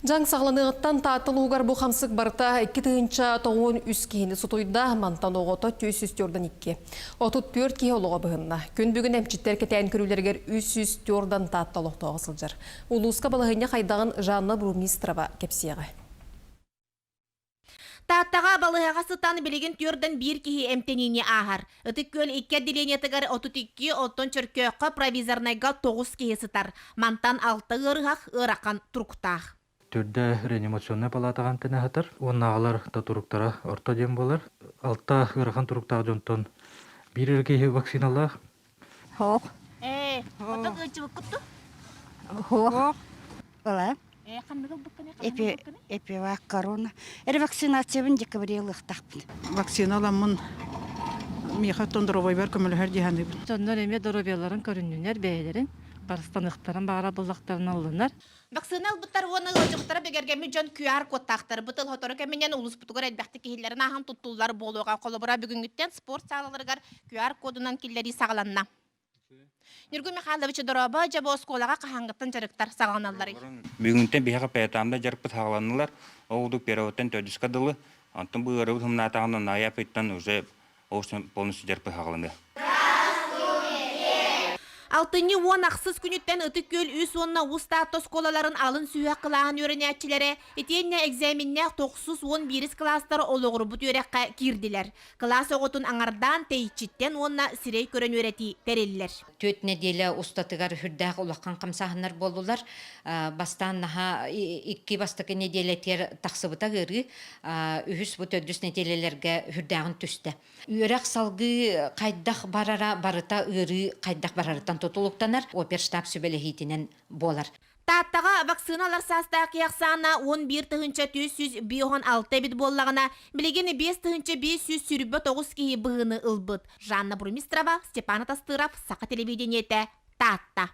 Жаң сағланығыттан татылуғар бұл қамсық барта 2 тығынша тоғын үс кейіні сұтойда мантан оғыта төс үсттерден 2. Отут 4 кейі олыға бұғынна. Күн бүгін әмчіттер кетәйін көрулергер үс үсттерден таттылық тоғысылжыр. Улуысқа балығыне қайдағын Жанна Брумистрова кепсияға. Таттаға балыға сытаны білеген түрден бір кейі әмтеніне ағар. Үтік көл 2 деленетігер 32 оттон чөркөққа провизорнайға 9 кейі сытар. Мантан 6 ұрғақ ұраққан тұрқтақ. Түрді реанимационный палатаған тәне хатар. Онағалар да туруктара орта дем болар. Алта ырхан туруктағы жонтон бір ерге вакциналар. Хоқ. Отық ұчы бұқытты? Хоқ. Ола. Қандығыл бұққыне? Эпивак корона. Вакцинация бін декабрелық тақпын. Вакциналамын миха тондыровой бар көмілі диханы бін. Соннар эме доробияларын көрүнүнер бәйлерин, барстанықтарын бағара бұллақтарын алынар. Вакцинал бұттар оны ұжықтары бігергемі жон QR кодтақтары бұтыл хоторы кәменен ұлыс бұтығыр әлбәқті кейлерін ағын тұттулар болуға қолыбыра бүгінгіттен спорт сағылырғар QR кодынан келлері сағыланна. Нұргүл Михайлович дороба жабы осколаға қағаңғыттан жарықтар сағыланалары. Бүгінтен бейхі пәйтамда жарқы сағыланылар. Оғылдық перевоттен төдіскі дылы. Антын бұғыры ұтымнатағынан аяп еттен уже оғысын полностью жарқы сағыланды. Алтыны 10 ақсыз күніттен ұтық көл үс онына ұста тосколаларын алын сүйе қылаған өрінәтчілері етенне экзаменне 911 кластары олығыр бұт өрекқа кирділер. Класс оғытын аңардан тейчіттен онына сирей көрін өреті тәрелілер. 4 неделе устатыгар хүрдәк улаққан қамсағынар болулар. Бастан наха 2 бастықы неделетер тақсыбыта ғырғы, үхіс бұт өдіс неделелерге хүрдәғын түсті. Өрек салғы қайдақ барара барыта ғыры қайдақ барарытан тотулуктанар, оперштаб сөбелехитінен болар. Таттаға вакциналар састақ яқсана 11 тығынша 306 бит боллағына, білегені 5 тығынша 500 сүрібі 9 кейі бұғыны ұлбыт. Жанна Брумистрова, Степана Тастыров, Сақа телевидениеті, Татта.